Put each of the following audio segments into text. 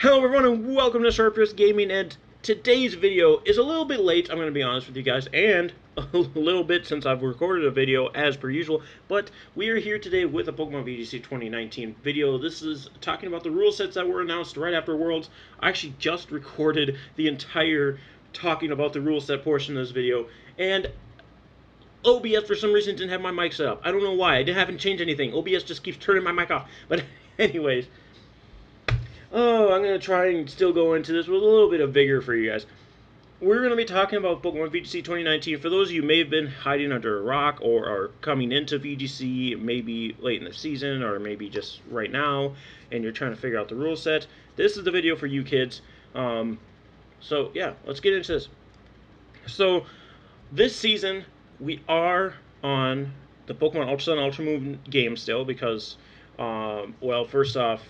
Hello everyone and welcome to Sharpest Gaming, and today's video is a little bit late, I'm going to be honest with you guys, and a little bit since I've recorded a video as per usual, but we are here today with a Pokemon VGC 2019 video. This is talking about the rule sets that were announced right after Worlds. I actually just recorded the entire talking about the rule set portion of this video, and OBS for some reason didn't have my mic set up. I don't know why. I haven't changed anything. OBS just keeps turning my mic off. But anyways, I'm going to try and still go into this with a little bit of vigor for you guys. We're going to be talking about Pokemon VGC 2019. For those of you who may have been hiding under a rock or are coming into VGC maybe late in the season or maybe just right now and you're trying to figure out the rule set, this is the video for you kids. So yeah, let's get into this. So this season we are on the Pokemon Ultra Sun Ultra Moon game still because, well, first off,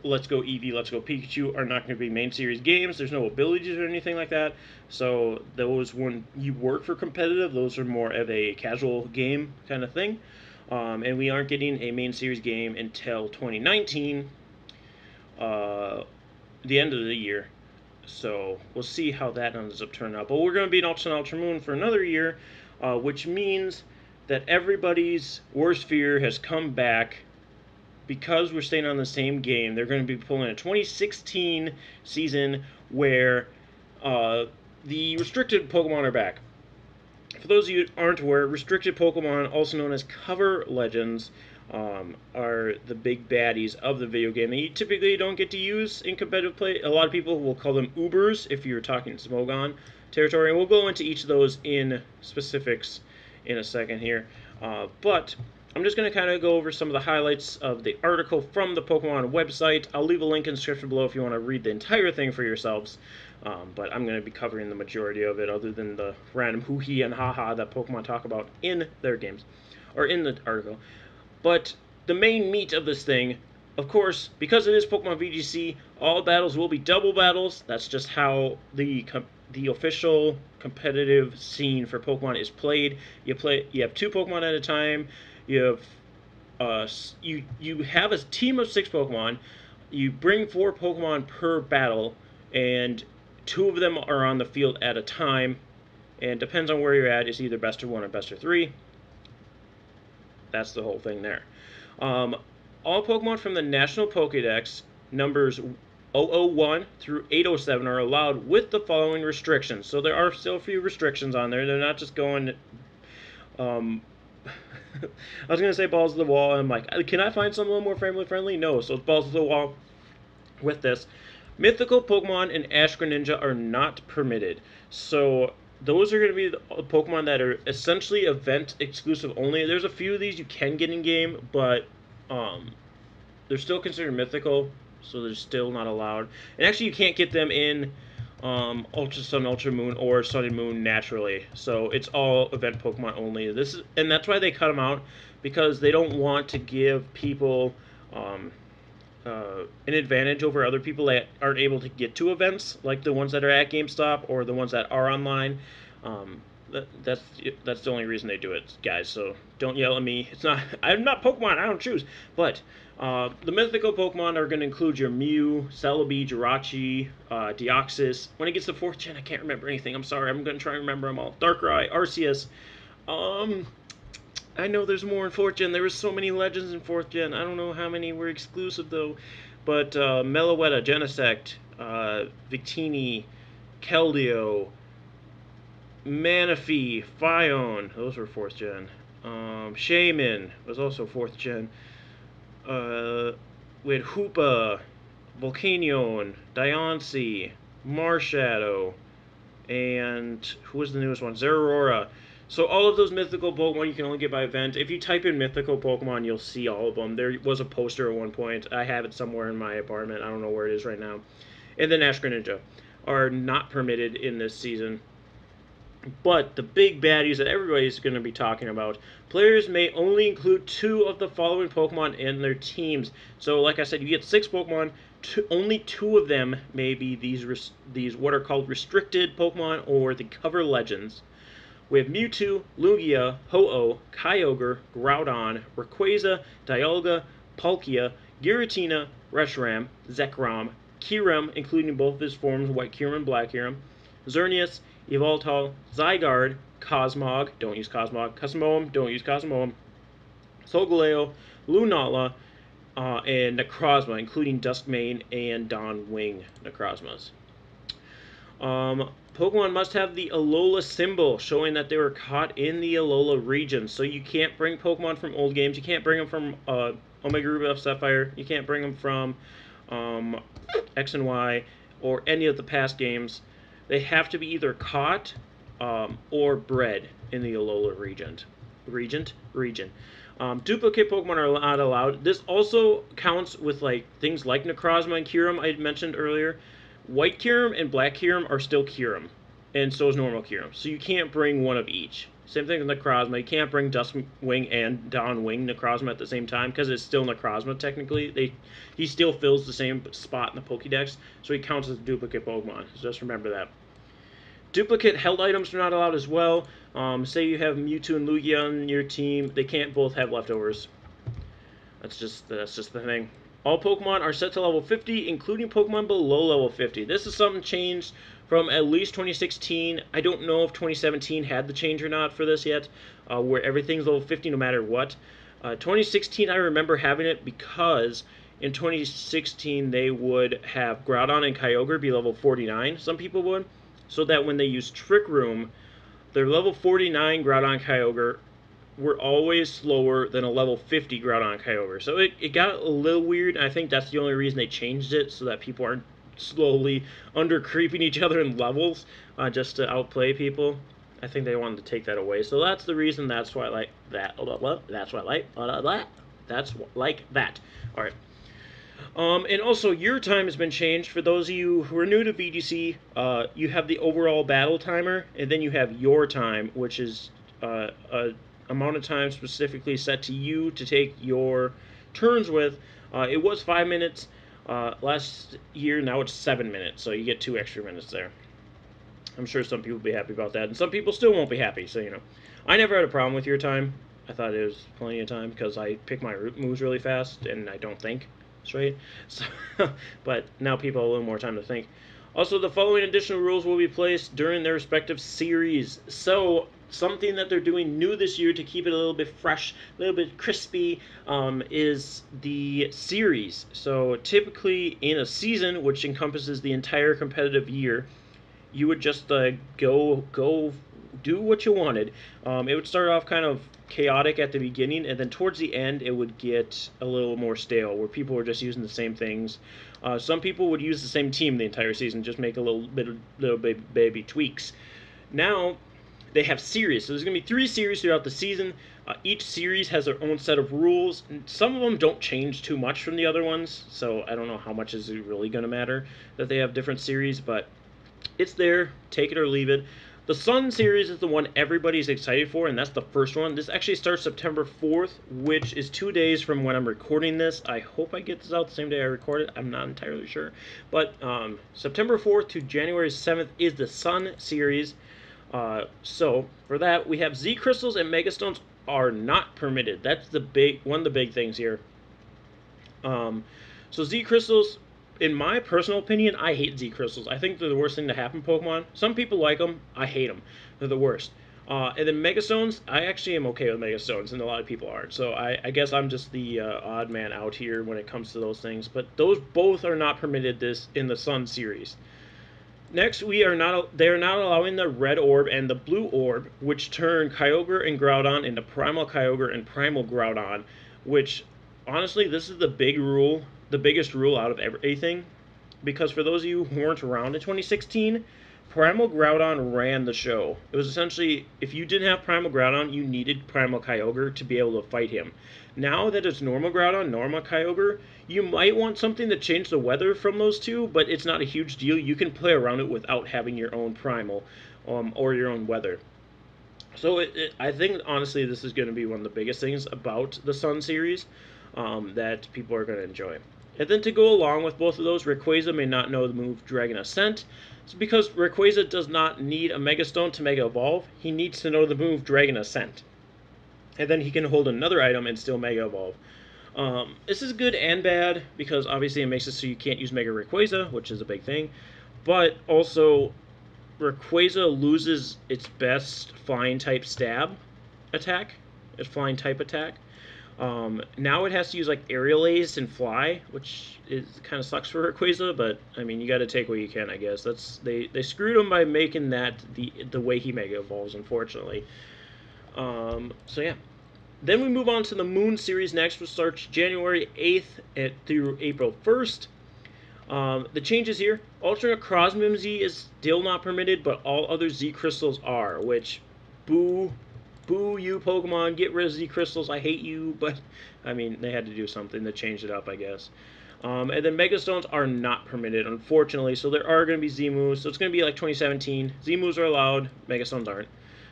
Let's Go Eevee, Let's Go Pikachu are not going to be main series games. There's no abilities or anything like that. So those, when you work for competitive, those are more of a casual game kind of thing. And we aren't getting a main series game until 2019, the end of the year. So we'll see how that ends up turning out. But we're going to be in Ultra Sun Ultra Moon for another year, which means that everybody's worst fear has come back. Because we're staying on the same game, they're going to be pulling a 2016 season where the restricted Pokemon are back. For those of you who aren't aware, restricted Pokemon, also known as cover legends, are the big baddies of the video game. They typically don't get to use in competitive play. A lot of people will call them Ubers if you're talking Smogon territory, and we'll go into each of those in specifics in a second here. But I'm just going to kind of go over some of the highlights of the article from the Pokemon website. I'll leave a link in the description below if you want to read the entire thing for yourselves. But I'm going to be covering the majority of it, other than the random hoo-hee and ha-ha that Pokemon talk about in their games, or in the article. But the main meat of this thing, of course, because it is Pokemon VGC, all battles will be double battles. That's just how the official competitive scene for Pokemon is played. You have two Pokemon at a time. You have you have a team of 6 Pokemon. You bring 4 Pokemon per battle, and 2 of them are on the field at a time. And depends on where you're at. It's either best of 1 or best of 3. That's the whole thing there. All Pokemon from the National Pokédex numbers 001 through 807 are allowed with the following restrictions. So there are still a few restrictions on there. They're not just going. I was going to say balls to the wall, and I'm like, can I find something a little more family-friendly? No, so it's balls to the wall with this. Mythical Pokemon and Ash Greninja are not permitted. So those are going to be the Pokemon that are essentially event-exclusive only. There's a few of these you can get in-game, but they're still considered mythical, so they're still not allowed. And actually, you can't get them in Ultra Sun, Ultra Moon, or Sun and Moon naturally. So it's all event Pokemon only. And that's why they cut them out, because they don't want to give people an advantage over other people that aren't able to get to events, like the ones that are at GameStop or the ones that are online. That's the only reason they do it, guys. So don't yell at me. I'm not Pokemon. I don't choose. But the mythical Pokemon are going to include your Mew, Celebi, Jirachi, Deoxys. When it gets to 4th gen, I can't remember anything. I'm sorry. I'm going to try and remember them all. Darkrai, Arceus. I know there's more in 4th gen. There were so many legends in 4th gen. I don't know how many were exclusive, though. But Meloetta, Genesect, Victini, Keldeo, Manaphy, Phione, those were 4th gen. Shaman was also 4th gen. We had Hoopa, Volcanion, Diancie, Marshadow, and who was the newest one? Zeraora. So all of those mythical Pokemon you can only get by event. If you type in mythical Pokemon, you'll see all of them. There was a poster at one point. I have it somewhere in my apartment. I don't know where it is right now. And then Ash Greninja are not permitted in this season. But the big baddies that everybody's going to be talking about, players may only include 2 of the following Pokemon in their teams. So like I said, you get 6 Pokemon, only 2 of them may be these what are called restricted Pokemon, or the cover legends. We have Mewtwo, Lugia, Ho-Oh, Kyogre, Groudon, Rayquaza, Dialga, Palkia, Giratina, Reshiram, Zekrom, Kyurem, including both of his forms, White Kyurem and Black Kyurem, Xerneas, Yveltal, Zygarde, Cosmog, don't use Cosmog, Cosmoem, don't use Cosmoem, Solgaleo, Lunala, and Necrozma, including Duskmane and Dawnwing Necrozmas. Pokemon must have the Alola symbol, showing that they were caught in the Alola region. So you can't bring Pokemon from old games. You can't bring them from Omega Ruby Alpha Sapphire. You can't bring them from X and Y or any of the past games. They have to be either caught or bred in the Alola region. Duplicate Pokemon are not allowed. This also counts with like things like Necrozma and Kyurem I mentioned earlier. White Kyurem and Black Kyurem are still Kyurem, and so is normal Kyurem. So you can't bring one of each. Same thing with Necrozma. You can't bring Duskmane and Dawnwing Necrozma at the same time because it's still Necrozma technically. He still fills the same spot in the Pokédex, so he counts as a duplicate Pokemon. So just remember that. Duplicate held items are not allowed as well. Say you have Mewtwo and Lugia on your team, they can't both have leftovers. That's just the thing. All Pokemon are set to level 50, including Pokemon below level 50. This is something changed from at least 2016. I don't know if 2017 had the change or not for this yet, where everything's level 50 no matter what. 2016, I remember having it because in 2016 they would have Groudon and Kyogre be level 49, some people would, so that when they use Trick Room, their level 49 Groudon and Kyogre were always slower than a level 50 Groudon and Kyogre. So it got a little weird, and I think that's the only reason they changed it, so that people aren't slowly under-creeping each other in levels just to outplay people. I think they wanted to take that away. So that's the reason, that's why I like that. That's why I like that. That's like that. Alright. And also, your time has been changed. For those of you who are new to VGC, you have the overall battle timer, and then you have your time, which is a amount of time specifically set to you to take your turns with. It was 5 minutes last year, now it's 7 minutes, so you get 2 extra minutes there. I'm sure some people will be happy about that, and some people still won't be happy, so you know. I never had a problem with your time. I thought it was plenty of time because I pick my root moves really fast and I don't think straight. So, but now people have a little more time to think. Also, the following additional rules will be placed during their respective series. So, something that they're doing new this year to keep it a little bit fresh, a little bit crispy, is the series. So, typically in a season, which encompasses the entire competitive year, you would just go do what you wanted. It would start off kind of chaotic at the beginning, and then towards the end it would get a little more stale, where people were just using the same things. Some people would use the same team the entire season, just make a little baby tweaks. Now they have series, so there's going to be 3 series throughout the season. Each series has their own set of rules, and some of them don't change too much from the other ones, so I don't know how much is really going to matter that they have different series, but it's there, take it or leave it. The Sun series is the one everybody's excited for, and that's the first one. This actually starts September 4th, which is 2 days from when I'm recording this. I hope I get this out the same day I record it. I'm not entirely sure. But September 4th to January 7th is the Sun series. So for that, we have Z Crystals and Mega Stones are not permitted. That's the one of the big things here. So Z Crystals, in my personal opinion, I hate Z Crystals. I think they're the worst thing to happen to Pokemon. Some people like them. I hate them. They're the worst. And then Mega Stones, I actually am okay with Mega Stones, and a lot of people aren't. So I guess I'm just the odd man out here when it comes to those things. But those both are not permitted in the Sun series. Next, they are not allowing the Red Orb and the Blue Orb, which turn Kyogre and Groudon into Primal Kyogre and Primal Groudon, which, honestly, this is the big rule. The biggest rule out of everything, because for those of you who weren't around in 2016, Primal Groudon ran the show. It was essentially, if you didn't have Primal Groudon, you needed Primal Kyogre to be able to fight him. Now that it's normal Groudon, normal Kyogre, you might want something to change the weather from those two, but it's not a huge deal. You can play around it without having your own Primal or your own weather. So I think, honestly, this is going to be one of the biggest things about the Sun series that people are going to enjoy. And then to go along with both of those, Rayquaza may not know the move Dragon Ascent. It's because Rayquaza does not need a Mega Stone to Mega Evolve. He needs to know the move Dragon Ascent. And then he can hold another item and still Mega Evolve. This is good and bad because obviously it makes it so you can't use Mega Rayquaza, which is a big thing. But also, Rayquaza loses its best flying type stab attack, its flying type attack. Now it has to use like Aerial Ace and Fly, which is kind of sucks for Rayquaza, but I mean you got to take what you can, I guess. They screwed him by making that the way he Mega Evolves, unfortunately. So yeah. Then we move on to the Moon series next, which starts January 8th through April 1st. The changes here: alternate Cosmium Z is still not permitted, but all other Z crystals are. Which, boo you Pokemon, get rid of Z crystals. I hate you, but I mean they had to do something to change it up, I guess. And then Mega Stones are not permitted, unfortunately. So there are going to be Z moves. So it's going to be like 2017. Z moves are allowed, Mega Stones aren't.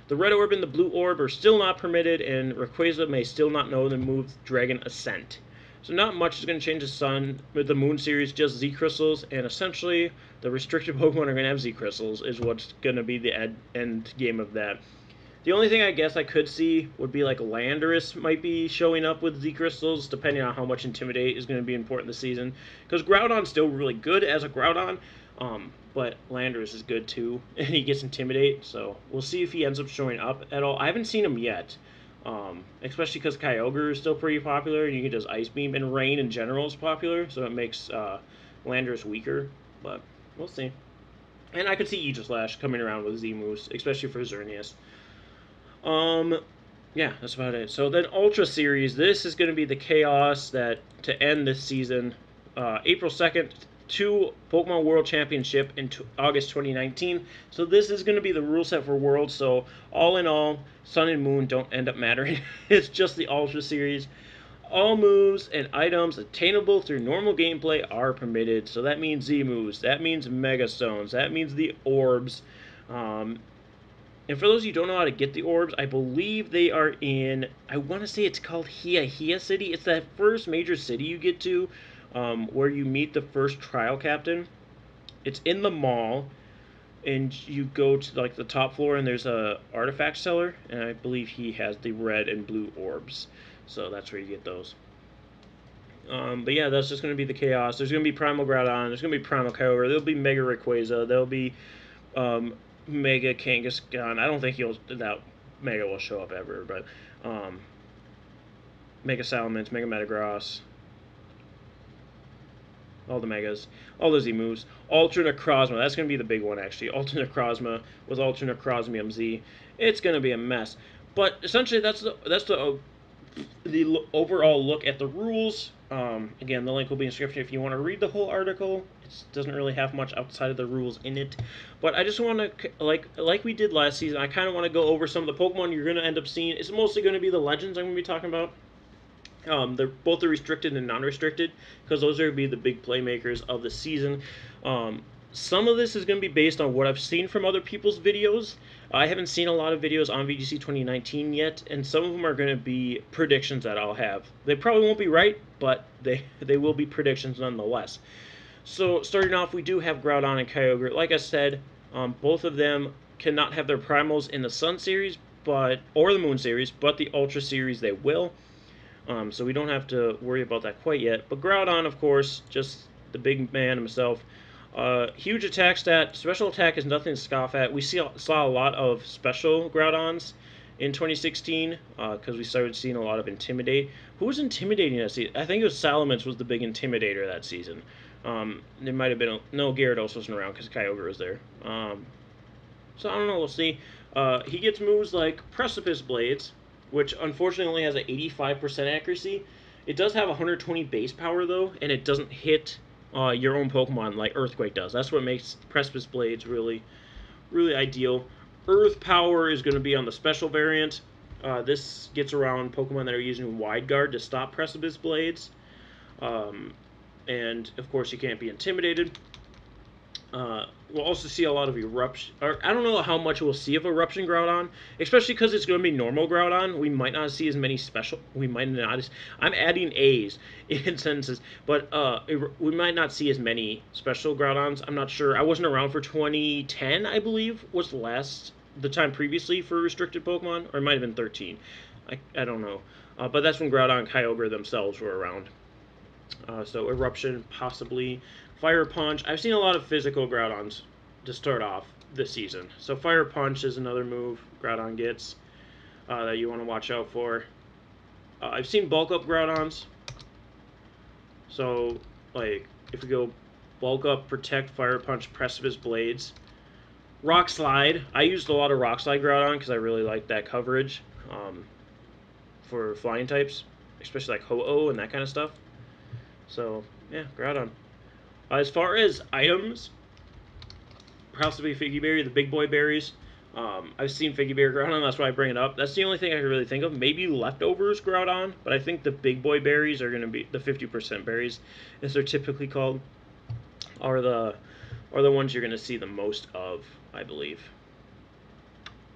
The Red Orb and the Blue Orb are still not permitted, and Rayquaza may still not know the move Dragon Ascent. So not much is going to change the Sun with the Moon series, just Z Crystals, and essentially the restricted Pokemon are going to have Z Crystals is what's going to be the end game of that. The only thing I guess I could see would be like Landorus might be showing up with Z Crystals, depending on how much Intimidate is going to be important this season. Because Groudon's still really good as a Groudon, but Landorus is good too, and he gets Intimidate, so we'll see if he ends up showing up at all. I haven't seen him yet, especially because Kyogre is still pretty popular, and you can just Ice Beam, and Rain in general is popular, so it makes Landorus weaker, but we'll see. And I could see Aegislash coming around with Z moves, especially for Xerneas. Yeah, that's about it. So then Ultra Series, this is going to be the chaos that to end this season, April 2nd to Pokemon World Championship in August 2019. So this is going to be the rule set for Worlds. So all in all, Sun and Moon don't end up mattering. It's just the Ultra Series. All moves and items attainable through normal gameplay are permitted. So that means Z moves, that means Mega Stones, that means the Orbs. And for those of you who don't know how to get the orbs, I believe they are in, I want to say it's called Hiya City. It's that first major city you get to where you meet the first trial captain. It's in the mall, and you go to like the top floor, and there's a artifact seller, and I believe he has the red and blue orbs. So that's where you get those. But yeah, that's just going to be the chaos. There's going to be Primal Groudon, there's going to be Primal Kyogre, there'll be Mega Rayquaza, there'll be Mega Kangaskhan. I don't think that Mega will show up ever, but Mega Salamence, Mega Metagross, all the Megas, all the Z moves. Alternate Necrozma, that's going to be the big one actually. Alternate Necrozma with Alternate Necrozmium Z. It's going to be a mess. But essentially that's the overall look at the rules. Again, the link will be in the description if you want to read the whole article. It doesn't really have much outside of the rules in it. But I just want to, like we did last season, I kind of want to go over some of the Pokemon you're going to end up seeing. It's mostly going to be the Legends I'm going to be talking about. They're both the restricted and non-restricted, because those are going to be the big playmakers of the season. Some of this is going to be based on what I've seen from other people's videos. I haven't seen a lot of videos on VGC 2019 yet, and some of them are going to be predictions that I'll have. They probably won't be right, but they will be predictions nonetheless. So starting off, we do have Groudon and Kyogre. Like I said, both of them cannot have their primals in the Sun series, or the Moon series, but the Ultra series they will. So we don't have to worry about that quite yet. But Groudon, of course, just the big man himself. Huge attack stat. Special attack is nothing to scoff at. We saw a lot of special Groudons in 2016 because we started seeing a lot of Intimidate. Who was intimidating that season? I think it was Salamence was the big intimidator that season. It might have been no, Gyarados wasn't around because Kyogre was there. So I don't know. We'll see. He gets moves like Precipice Blades, which unfortunately only has an 85% accuracy. It does have 120 base power though, and it doesn't hit your own Pokemon like Earthquake does. That's what makes Precipice Blades really, really ideal. Earth Power is going to be on the special variant. This gets around Pokemon that are using Wide Guard to stop Precipice Blades. And of course you can't be intimidated. We'll also see a lot of Eruption. I don't know how much we'll see of Eruption Groudon, especially because it's going to be normal Groudon. We might not see as many special. We might not. I'm adding A's in sentences, but we might not see as many special Groudons. I'm not sure. I wasn't around for 2010, I believe, was the time previously for restricted Pokemon, or it might have been 13. I don't know. But that's when Groudon and Kyogre themselves were around. So Eruption, possibly. Fire Punch. I've seen a lot of physical Groudons to start off this season. So Fire Punch is another move Groudon gets that you want to watch out for. I've seen Bulk Up Groudons. So, like, if we go Bulk Up, Protect, Fire Punch, Precipice Blades. Rock Slide. I used a lot of Rock Slide Groudon because I really like that coverage for flying types, especially like Ho-Oh and that kind of stuff. So, yeah, Groudon. As far as items, possibly Figgy Berry, the big boy berries. I've seen Figgy Berry Groudon, that's why I bring it up. That's the only thing I can really think of. Maybe Leftovers Groudon, but I think the big boy berries are going to be the 50% berries, as they're typically called, are the ones you're going to see the most of, I believe.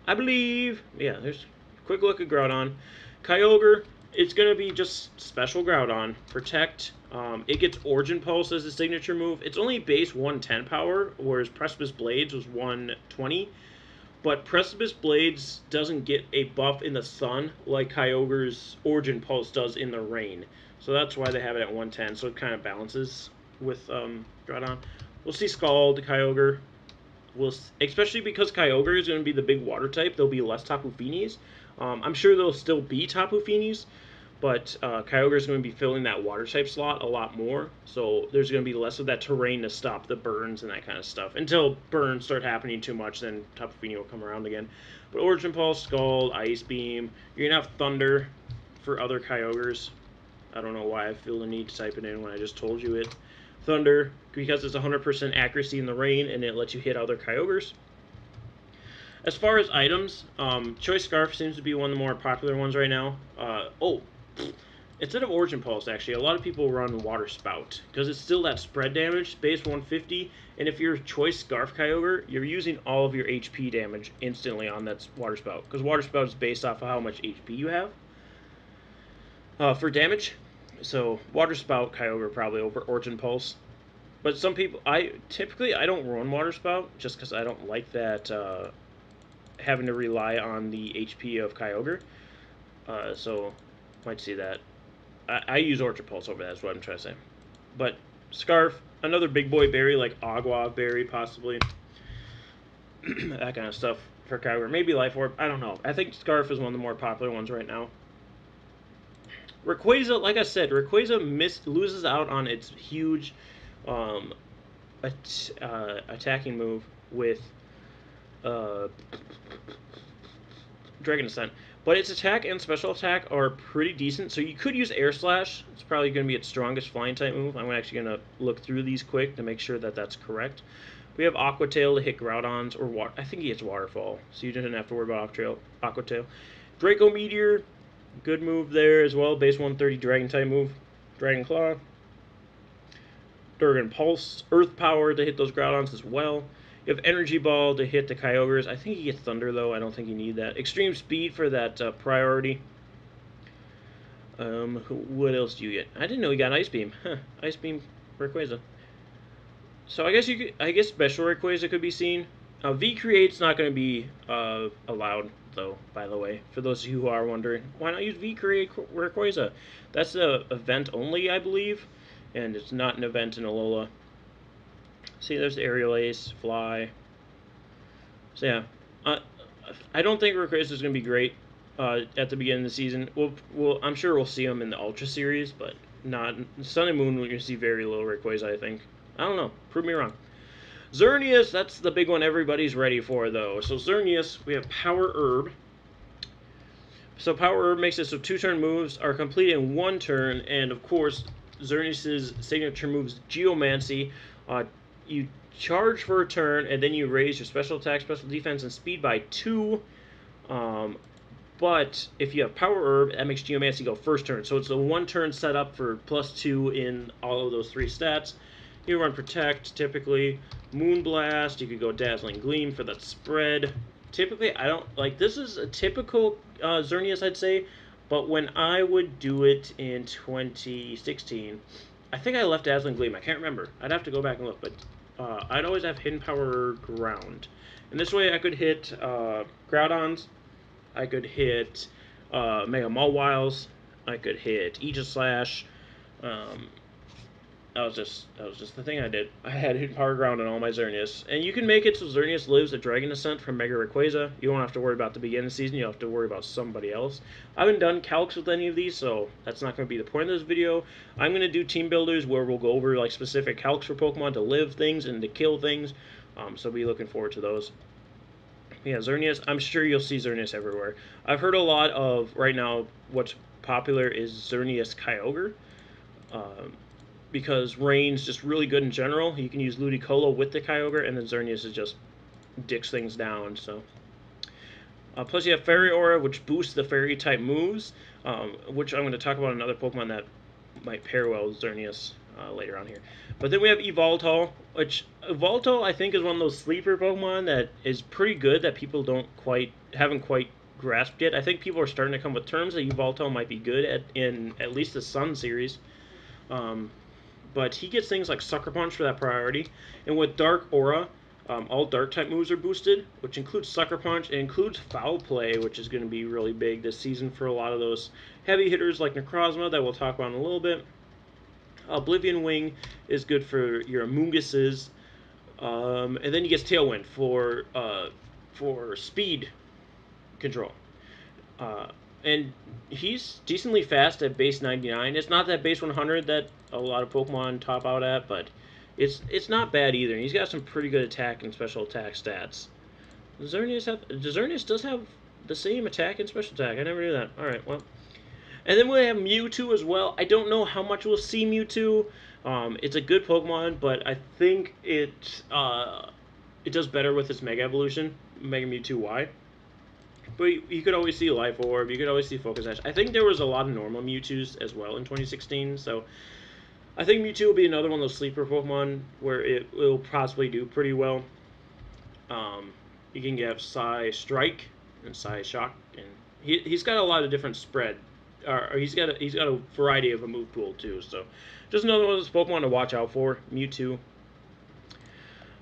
Yeah, there's a quick look at Groudon. Kyogre, it's going to be just special Groudon. Protect. It gets Origin Pulse as a signature move. It's only base 110 power, whereas Precipice Blades was 120. But Precipice Blades doesn't get a buff in the sun like Kyogre's Origin Pulse does in the rain. So that's why they have it at 110, so it kind of balances with Groudon. We'll see Scald, Kyogre. Especially because Kyogre is going to be the big water type, there'll be less Tapu Finis. I'm sure there'll still be Tapu Finis, but Kyogre is going to be filling that water type slot a lot more, so there's going to be less of that terrain to stop the burns and that kind of stuff. Until burns start happening too much, then Tapu Fini will come around again. But Origin Pulse, Scald, Ice Beam, you're going to have Thunder for other Kyogres. I don't know why I feel the need to type it in when I just told you it. Thunder, because it's 100% accuracy in the rain, and it lets you hit other Kyogres. As far as items, Choice Scarf seems to be one of the more popular ones right now. Instead of Origin Pulse, actually, a lot of people run Water Spout, because it's still that spread damage, base 150, and if you're Choice Scarf Kyogre, you're using all of your HP damage instantly on that Water Spout, because Water Spout is based off of how much HP you have for damage. So, Water Spout Kyogre probably over Origin Pulse. But some people, typically I don't run Water Spout, just because I don't like that having to rely on the HP of Kyogre. So, might see that. I use Orchid Pulse over that, is what I'm trying to say. But Scarf, another big boy berry like Agua Berry, possibly. That kind of stuff for Kyogre. Maybe Life Orb, I don't know. I think Scarf is one of the more popular ones right now. Rayquaza, like I said, Rayquaza loses out on its huge attacking move with Dragon Ascent. But its attack and special attack are pretty decent, so you could use Air Slash. It's probably going to be its strongest flying type move. I'm actually going to look through these quick to make sure that that's correct. We have Aqua Tail to hit Groudons, or I think he hits Waterfall, so you didn't have to worry about Aqua Tail. Draco Meteor, good move there as well. Base 130 Dragon type move. Dragon Claw. Dragon Pulse, Earth Power to hit those Groudons as well. You have Energy Ball to hit the Kyogres. I think he gets Thunder, though. I don't think you need that. Extreme Speed for that priority. What else do you get? I didn't know he got Ice Beam. Huh. Ice Beam Rayquaza. So I guess Special Rayquaza could be seen. V-Create's not going to be allowed, though, by the way. For those of you who are wondering, why not use V-Create Rayquaza? That's an event only, I believe. And it's not an event in Alola. See, there's Aerial Ace, Fly. So yeah, I don't think Rayquaza is going to be great at the beginning of the season. I'm sure we'll see him in the Ultra Series, but not Sun and Moon. We're going to see very little Rayquaza, I think. I don't know. Prove me wrong. Xerneas, that's the big one everybody's ready for, though. So Xerneas, we have Power Herb. So Power Herb makes it so 2-turn moves are complete in 1 turn, and of course, Xerneas' signature moves Geomancy. You charge for a turn, and then you raise your special attack, special defense, and speed by 2. But if you have Power Herb, that makes Geomancy go first turn. So it's a 1-turn setup for +2 in all of those 3 stats. You run Protect, typically. Moonblast, you could go Dazzling Gleam for that spread. Typically, I don't, like, this is a typical Xerneas, I'd say. But when I would do it in 2016, I think I left Dazzling Gleam. I can't remember. I'd have to go back and look, but I'd always have Hidden Power Ground. And this way I could hit Groudons. I could hit Mega Mawwiles. I could hit Aegislash. Um, that was just the thing I did. I had hit Power Ground on all my Xerneas. And you can make it so Xerneas lives a Dragon Descent from Mega Rayquaza. You don't have to worry about the beginning of the season, you have to worry about somebody else. I haven't done calcs with any of these, so that's not going to be the point of this video. I'm going to do team builders where we'll go over like specific calcs for Pokemon to live things and to kill things. So be looking forward to those. Yeah, Xerneas, I'm sure you'll see Xerneas everywhere. I've heard a lot of, right now, what's popular is Xerneas Kyogre. Because Rain's just really good in general. You can use Ludicolo with the Kyogre, and then Xerneas is just dicks things down. So, plus you have Fairy Aura, which boosts the Fairy-type moves, which I'm going to talk about another Pokemon that might pair well with Xerneas later on here. But then we have Yveltal, which Yveltal I think is one of those sleeper Pokemon that is pretty good that people haven't quite grasped yet. I think people are starting to come with terms that Yveltal might be good in at least the Sun series. But he gets things like Sucker Punch for that priority. And with Dark Aura, all Dark-type moves are boosted, which includes Sucker Punch. It includes Foul Play, which is going to be really big this season for a lot of those heavy hitters like Necrozma that we'll talk about in a little bit. Oblivion Wing is good for your Amoonguses. And then he gets Tailwind for speed control. And he's decently fast at base 99. It's not that base 100 that a lot of Pokemon top out at, but it's not bad either. And he's got some pretty good attack and special attack stats. Xerneas does have the same attack and special attack. I never knew that. Alright, well. And then we have Mewtwo as well. I don't know how much we'll see Mewtwo. It's a good Pokemon, but I think it does better with its Mega Evolution, Mega Mewtwo Y. But you could always see Life Orb, you could always see Focus Sash. I think there was a lot of normal Mewtwo's as well in 2016, so I think Mewtwo will be another one of those sleeper Pokemon where it will possibly do pretty well. You can get Psy Strike and Psy Shock, and he's got a lot of different spread. He's got a variety of a move pool too, so just another one of those Pokemon to watch out for. Mewtwo.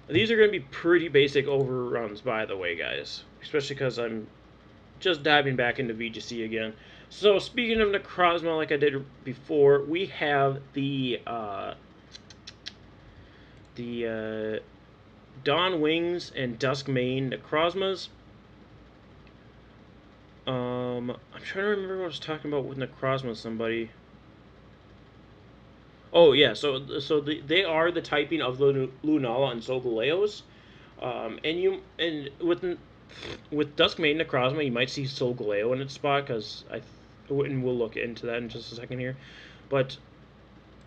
These are going to be pretty basic overruns, by the way, guys, especially because I'm just diving back into VGC again. So speaking of Necrozma, like I did before, we have the Dawn Wings and Dusk Mane Necrozmas. I'm trying to remember what I was talking about with Necrozma. Somebody. Oh yeah, so they are the typing of the Lunala and Solgaleos, and with Duskmane Necrozma, you might see Solgaleo in its spot and we'll look into that in just a second here, but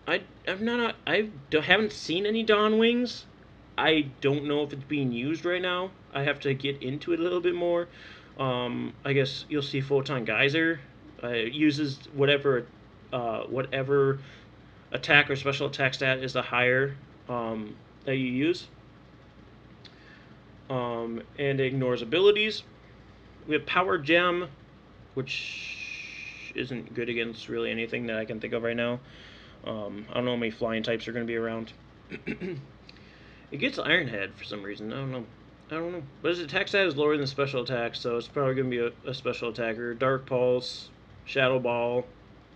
I haven't seen any Dawn Wings. I don't know if it's being used right now. I have to get into it a little bit more. I guess you'll see Photon Geyser uses whatever attack or special attack stat is the higher that you use, and it ignores abilities. We have Power Gem, which isn't good against really anything that I can think of right now. I don't know how many flying types are going to be around. It gets Iron Head for some reason. I don't know. But its attack stat is lower than the special attack, so it's probably going to be a special attacker. Dark Pulse, Shadow Ball,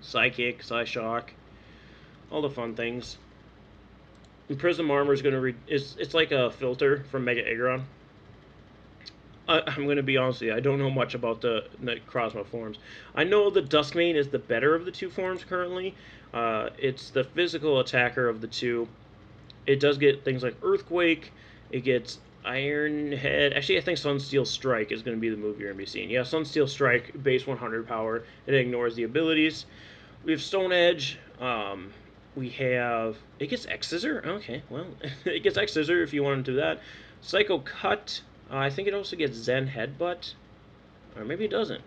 Psychic, Psyshock, all the fun things. And Prism Armor is going to it's like a filter from Mega Aggron. I'm going to be honest with you, I don't know much about the Necrozma forms. I know the Duskmane is the better of the two forms currently. It's the physical attacker of the two. It does get things like Earthquake. It gets Iron Head. Actually, I think Sunsteel Strike is going to be the move you're going to be seeing. Yeah, Sunsteel Strike, base 100 power. It ignores the abilities. We have Stone Edge. We have... It gets X-Scissor? Okay, well, it gets X-Scissor if you want to do that. Psycho Cut. I think it also gets Zen Headbutt. Or maybe it doesn't.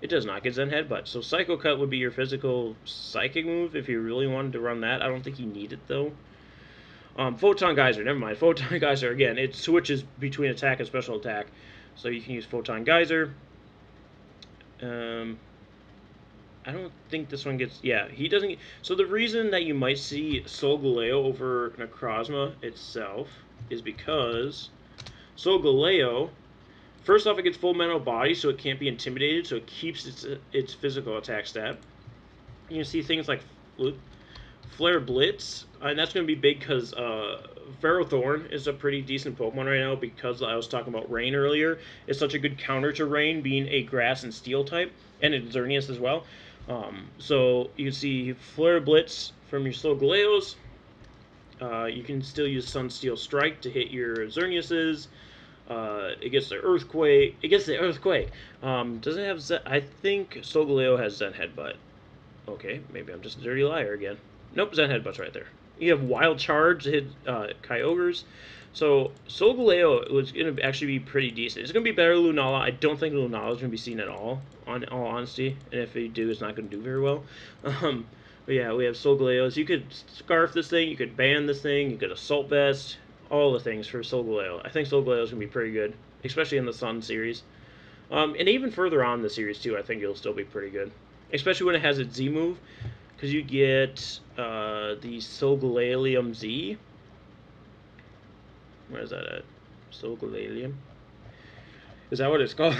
It does not get Zen Headbutt. So Psycho Cut would be your physical psychic move if you really wanted to run that. I don't think you need it, though. Photon Geyser, never mind. Photon Geyser, again, it switches between attack and special attack. So you can use Photon Geyser. I don't think this one gets... Yeah, he doesn't... So the reason that you might see Solgaleo over Necrozma itself is because Solgaleo First off, it gets full mental body, so it can't be intimidated, so it keeps its physical attack stat. You can see things like Flare Blitz, and that's going to be big because Ferrothorn is a pretty decent Pokemon right now because I was talking about Rain earlier. It's such a good counter to Rain, being a Grass and Steel type, and it's Xerneas as well. So you can see Flare Blitz from your Solgaleos. You can still use Sun Steel Strike to hit your Xerneases. It gets the Earthquake. It gets the Earthquake. Does it have Zen? I think Solgaleo has Zen Headbutt. Okay, maybe I'm just a dirty liar again. Nope, Zen Headbutt's right there. You have Wild Charge to hit Kyogres. So Solgaleo was going to actually be pretty decent. It's going to be better than Lunala. I don't think Lunala is going to be seen at all, in all honesty. And if they do, it's not going to do very well. But yeah, we have Solgaleos. You could Scarf this thing. You could ban this thing. You could Assault Vest. All the things for Solgaleo. I think Solgaleo is going to be pretty good, especially in the Sun series. And even further on in the series, too, I think it'll still be pretty good. Especially when it has its Z move, because you get the Solgalelium Z. Where is that at? Solgalelium? Is that what it's called?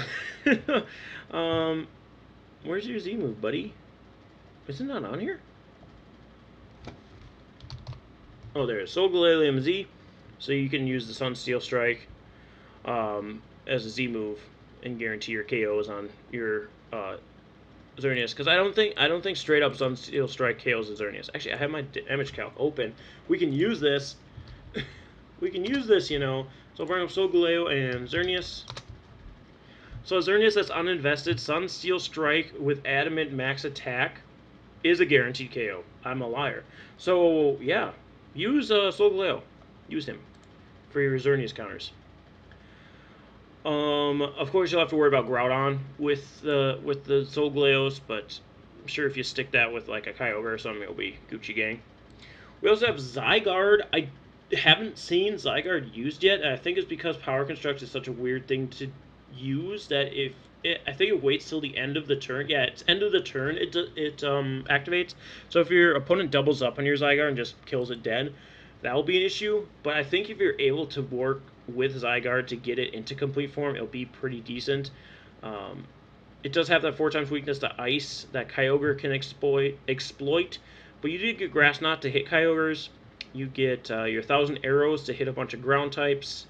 Where's your Z move, buddy? Is it not on here? Oh, there it is. Solgalelium Z. So you can use the Sun Steel Strike as a Z move and guarantee your KOs on your Xerneas. Because I don't think straight up Sun Steel Strike KOs the Xerneas. Actually, I have my damage calc open. We can use this. We can use this, you know. So I'll bring up Solgaleo and Xerneas. So Xerneas that's uninvested, Sun Steel Strike with Adamant Max Attack is a guaranteed KO. I'm a liar. So yeah, use Solgaleo. Use him for your Xerneas counters. Of course, you'll have to worry about Groudon with the Solgaleos, but I'm sure if you stick that with like a Kyogre or something, it'll be Gucci gang. We also have Zygarde. I haven't seen Zygarde used yet, and I think it's because Power Construct is such a weird thing to use that I think it waits till the end of the turn. Yeah, it's end of the turn it activates. So if your opponent doubles up on your Zygarde and just kills it dead, that will be an issue. But I think if you're able to work with Zygarde to get it into complete form, it'll be pretty decent. It does have that 4x weakness to Ice that Kyogre can exploit. But you do get Grass Knot to hit Kyogres. You get your 1,000 Arrows to hit a bunch of ground types.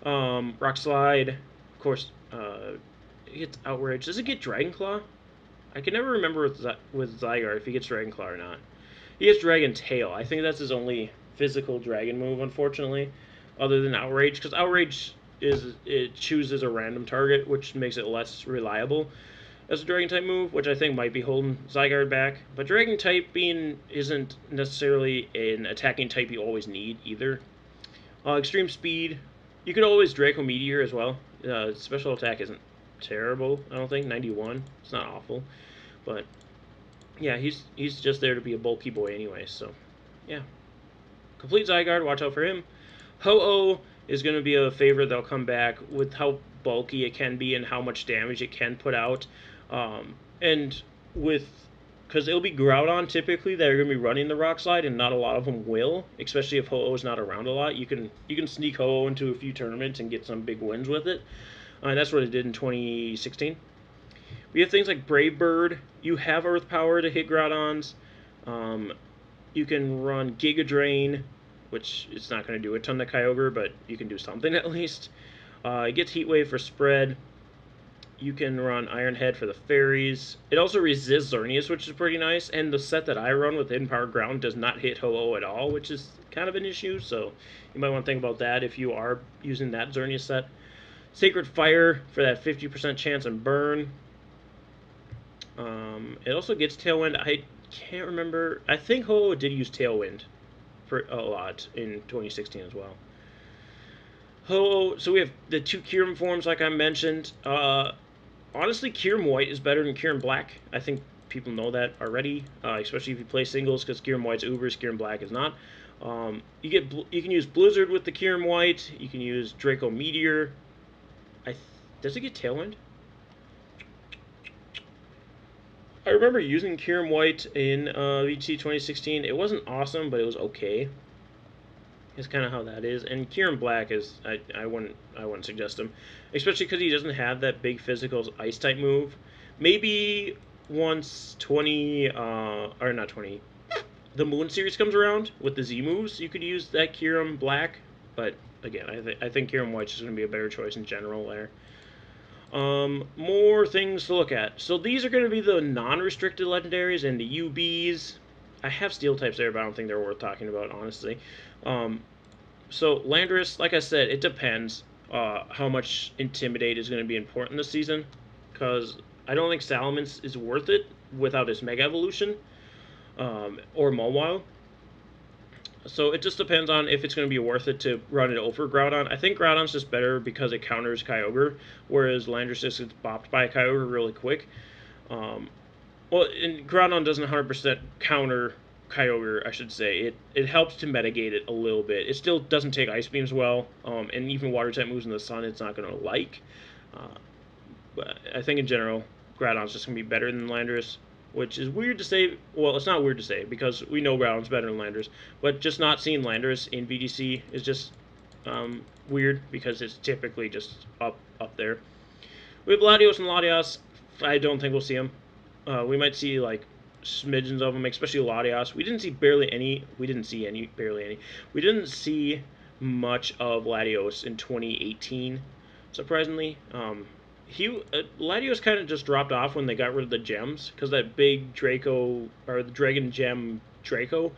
Rock Slide, of course. It gets Outrage. Does it get Dragon Claw? I can never remember with Zygarde if he gets Dragon Claw or not. He gets Dragon Tail. I think that's his only physical dragon move, unfortunately, other than Outrage, because Outrage chooses a random target, which makes it less reliable as a Dragon type move, which I think might be holding Zygarde back. But Dragon typing isn't necessarily an attacking type you always need either. Extreme Speed. You could always Draco Meteor as well. Special attack isn't terrible, I don't think. 91. It's not awful, but yeah, he's just there to be a bulky boy anyway. So yeah. Complete Zygarde, watch out for him. Ho-Oh is going to be a favorite that'll come back with how bulky it can be and how much damage it can put out. And because it'll be Groudon typically that are going to be running the Rock Slide, and not a lot of them will, especially if Ho-Oh is not around a lot. You can sneak Ho-Oh into a few tournaments and get some big wins with it. That's what it did in 2016. We have things like Brave Bird. You have Earth Power to hit Groudons. You can run Giga Drain, which it's not going to do a ton to Kyogre, but you can do something at least. It gets Heat Wave for spread. You can run Iron Head for the fairies. It also resists Xerneas, which is pretty nice. And the set that I run with Hidden Power Ground does not hit Ho-Oh at all, which is kind of an issue. So you might want to think about that if you are using that Xerneas set. Sacred Fire for that 50% chance and burn. It also gets Tailwind. I can't remember. I think Ho-Oh did use Tailwind for a lot in 2016 as well. Ho-Oh, so we have the two Kyurem forms like I mentioned. Honestly, Kyurem White is better than Kyurem Black. I think people know that already, especially if you play singles, because Kyurem White's Ubers, Kyurem Black is not. You can use Blizzard with the Kyurem White. You can use Draco Meteor. Does it get Tailwind? I remember using Kyurem White in VGC 2016. It wasn't awesome, but it was okay. Is kind of how that is. And Kieran Black is I wouldn't suggest him, especially because he doesn't have that big physical ice type move. Maybe once 20 or not 20, the Moon series comes around with the Z moves, you could use that Kieran Black. But again, I think Kieran White's is going to be a better choice in general there. More things to look at. So these are going to be the non-restricted legendaries and the UBs. I have steel types there, but I don't think they're worth talking about, honestly. So Landorus, like I said, it depends how much Intimidate is going to be important this season, because I don't think Salamence is worth it without his Mega Evolution, or Mawile. So it just depends on if it's going to be worth it to run it over Groudon. I think Groudon's just better because it counters Kyogre, whereas Landorus just gets bopped by Kyogre really quick. Well, and Groudon doesn't 100% counter Kyogre, I should say. It helps to mitigate it a little bit. It still doesn't take Ice Beams well, and even Water-type moves in the sun it's not going to like. But I think in general, Groudon's just going to be better than Landorus, which is weird to say. Well, it's not weird to say, because we know Groudon's better than Landorus, but just not seeing Landorus in VGC is just weird, because it's typically just up there. We have Latios and Latias. I don't think we'll see them. We might see like smidgens of them, especially Latias. We didn't see barely any. We didn't see much of Latios in 2018, surprisingly. Latios kind of just dropped off when they got rid of the gems, because that big Draco, or the Dragon Gem Draco,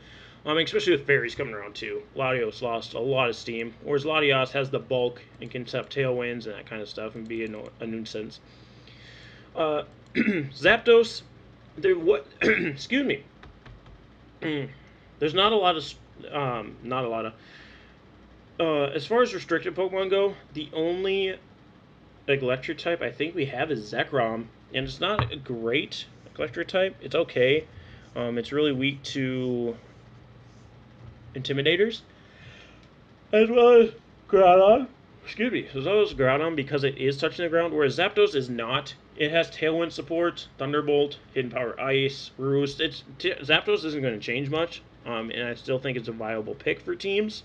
especially with fairies coming around too. Latios lost a lot of steam, whereas Latias has the bulk and can accept tailwinds and that kind of stuff and be a nuisance. Zapdos, excuse me. There's not a lot of, as far as restricted Pokemon go, the only electric type I think we have is Zekrom, and it's not a great electric type. It's okay. It's really weak to Intimidators, as well as Groudon. Excuse me, as well as Groudon, because it is touching the ground, whereas Zapdos is not. It has Tailwind support, Thunderbolt, Hidden Power Ice, Roost. Zapdos isn't going to change much, and I still think it's a viable pick for teams.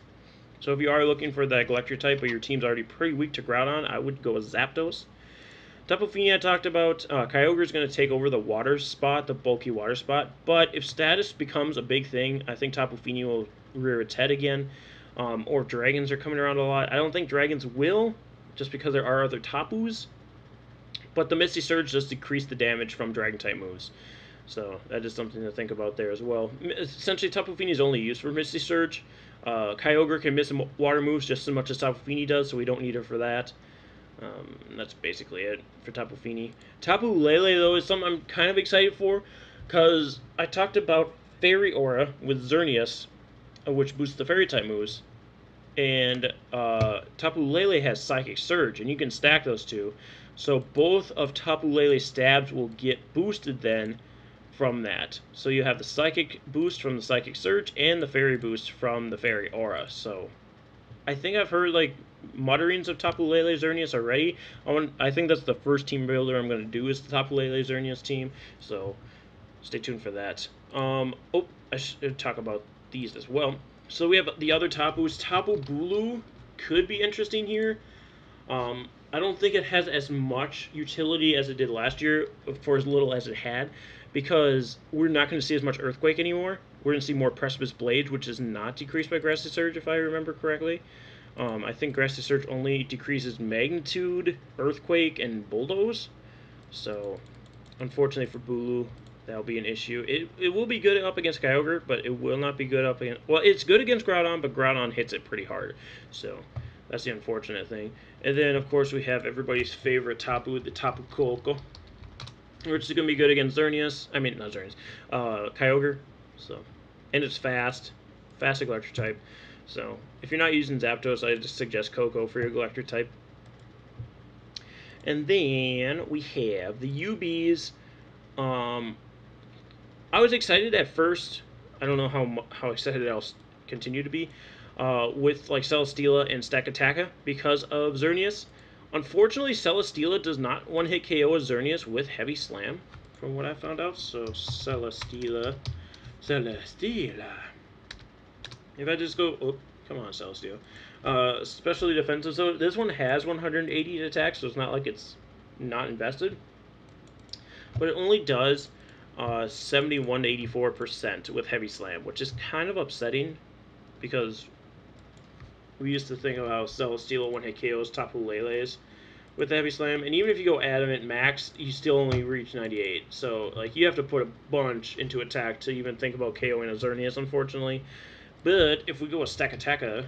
So if you are looking for that electric type, but your team's already pretty weak to Groudon, I would go with Zapdos. Tapu Fini I talked about. Kyogre is going to take over the water spot, the bulky water spot. But if status becomes a big thing, I think Tapu Fini will rear its head again. Or dragons are coming around a lot. I don't think dragons will, just because there are other Tapus. But the Misty Surge does decrease the damage from Dragon-type moves. So that is something to think about there as well. Essentially, Tapu Fini is only used for Misty Surge. Kyogre can miss water moves just as much as Tapu Fini does, so we don't need her for that. That's basically it for Tapu Fini. Tapu Lele, though, is something I'm kind of excited for, because I talked about Fairy Aura with Xerneas, which boosts the Fairy-type moves. And Tapu Lele has Psychic Surge, and you can stack those two. So both of Tapu Lele's stabs will get boosted then from that. So you have the Psychic boost from the Psychic Surge and the Fairy boost from the Fairy Aura. So I think I've heard like mutterings of Tapu Lele Xerneas already. I think that's the first team builder I'm going to do is the Tapu Lele Xerneas team. So stay tuned for that. I should talk about these as well. So we have the other Tapus. Tapu Bulu could be interesting here. I don't think it has as much utility as it did last year, for as little as it had, because we're not going to see as much Earthquake anymore. We're going to see more Precipice Blades, which is not decreased by Grassy Surge, if I remember correctly. I think Grassy Surge only decreases Magnitude, Earthquake, and Bulldoze. So, unfortunately for Bulu, that'll be an issue. It will be good up against Kyogre, but it will not be good up against... Well, it's good against Groudon, but Groudon hits it pretty hard. So, that's the unfortunate thing. And then, of course, we have everybody's favorite Tapu, the Tapu Koko, which is going to be good against Xerneas. I mean, not Xerneas. Kyogre. So, and it's fast electric type. So, if you're not using Zapdos, I just suggest Koko for your electric type. And then we have the UBs. I was excited at first. I don't know how excited I'll continue to be with like Celesteela and Stakataka because of Xerneas. Unfortunately, Celesteela does not one-hit KO a Xerneas with Heavy Slam, from what I found out. So Celesteela. If I just go, oh, Come on, Celestial. Especially defensive. So this one has 180 attack, so it's not like it's not invested. But it only does 71 to 84% with Heavy Slam, which is kind of upsetting because we used to think of how Celesteal one-hit KOs Taboo Lele's with the Heavy Slam, and even if you go Adamant Max, you still only reach 98. So, like, you have to put a bunch into attack to even think about KOing a Xerneas, unfortunately. But if we go a Stack Attacka,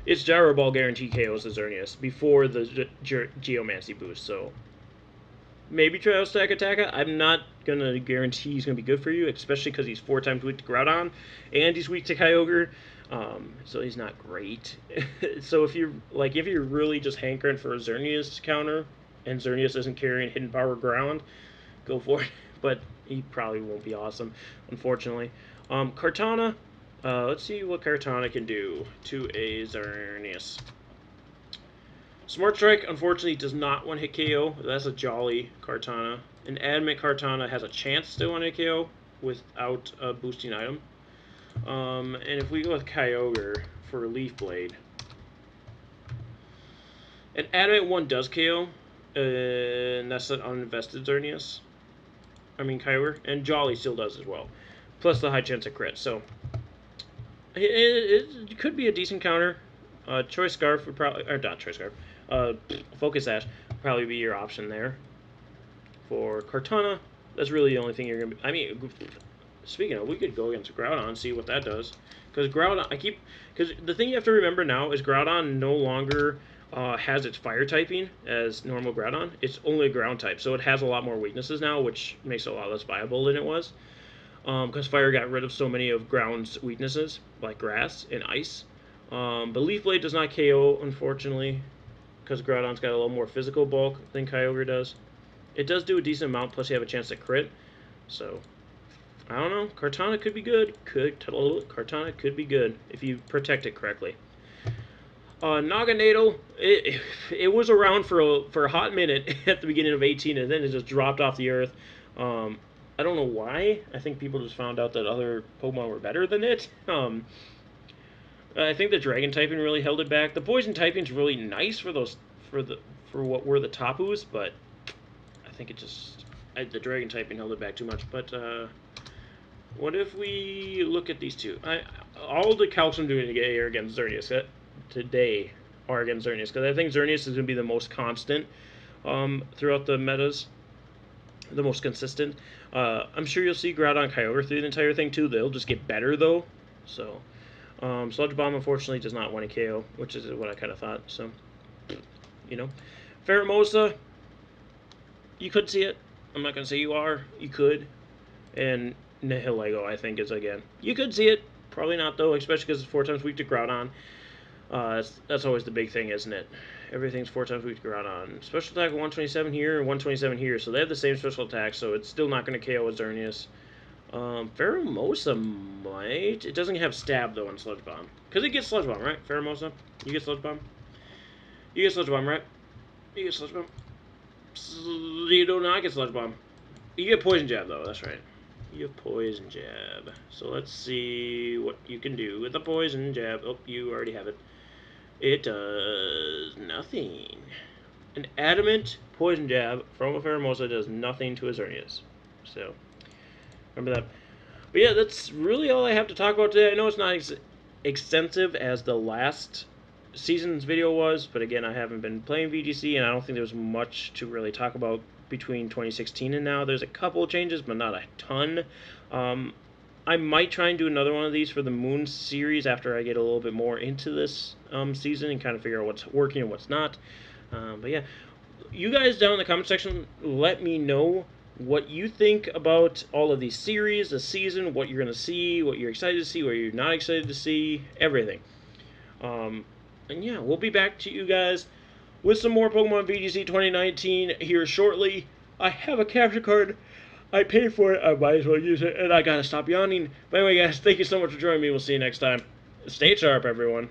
its Gyro Ball guarantee KOs the Xerneas before the Geomancy boost, so maybe try out Stack Attacka. I'm not going to guarantee he's going to be good for you, especially because he's 4 times weak to Groudon, and he's weak to Kyogre, so he's not great. So if you're really just hankering for a Xerneas counter, and Xerneas isn't carrying Hidden Power Ground, go for it, but he probably won't be awesome, unfortunately. Kartana, let's see what Kartana can do to a Xerneas. Smart Strike, unfortunately, does not one-hit KO. That's a jolly Kartana. An Adamant Kartana has a chance to one-hit KO without a boosting item. And if we go with Kyogre for Leaf Blade, an Adamant one does KO, and that's an uninvested Xerneas. Kyogre, and Jolly still does as well. Plus the high chance of crit, so it could be a decent counter. Choice Scarf would probably, or not Choice Scarf, Focus Sash would probably be your option there. For Kartana, that's really the only thing you're going to be, speaking of, we could go against Groudon and see what that does. Because Groudon, because the thing you have to remember now is Groudon no longer has its fire typing as normal Groudon. It's only a ground type, so it has a lot more weaknesses now, which makes it a lot less viable than it was. Because fire got rid of so many of ground's weaknesses, like grass and ice. But Leaf Blade does not KO, unfortunately, because Groudon's got a little more physical bulk than Kyogre does. It does do a decent amount, plus you have a chance to crit. So, I don't know. Kartana could be good. Kartana could be good if you protect it correctly. Naganadel, it was around for a hot minute at the beginning of 18, and then it just dropped off the earth. I don't know why. I think people just found out that other Pokemon were better than it. I think the Dragon typing really held it back. The Poison typing's really nice for what were the Tapus, but I think the Dragon typing held it back too much. But what if we look at these two? All the calcs I'm doing today are against Xerneas. Because I think Xerneas is going to be the most constant throughout the metas. The most consistent. I'm sure you'll see Groudon and Kyogre through the entire thing too. They'll just get better though. So, Sludge Bomb unfortunately does not want to KO, which is what I kind of thought. So, you know, Pheromosa, you could see it. I'm not gonna say you are. You could. And Nihilego, I think, is again. You could see it. Probably not though, especially because it's 4 times weak to Groudon. That's always the big thing, isn't it? Everything's 4 times weak to Groudon. Special attack 127 here and 127 here, so they have the same special attack, so it's still not going to KO a Xerneas. Pheromosa might. It doesn't have Stab, though, on Sludge Bomb. Because it gets Sludge Bomb, right? Pheromosa? You get Sludge Bomb? You get Sludge Bomb, right? You get Sludge Bomb? You do not get Sludge Bomb. You get Poison Jab, though. That's right. You have Poison Jab. So let's see what you can do with the Poison Jab. Oh, you already have it. It does nothing. An Adamant Poison Jab from a Pheromosa does nothing to a Xerneas. So, remember that. But yeah, that's really all I have to talk about today. I know it's not extensive as the last season's video was, but again, I haven't been playing VGC, and I don't think there's much to really talk about between 2016 and now. There's a couple of changes, but not a ton. I might try and do another one of these for the Moon series after I get a little bit more into this season and kind of figure out what's working and what's not. But yeah, you guys down in the comment section, let me know what you think about all of these series, the season, what you're going to see, what you're excited to see, what you're not excited to see, everything. And yeah, we'll be back to you guys with some more Pokemon VGC 2019 here shortly. I have a capture card. I paid for it. I might as well use it. And I gotta stop yawning. But anyway, guys, thank you so much for joining me. We'll see you next time. Stay sharp, everyone.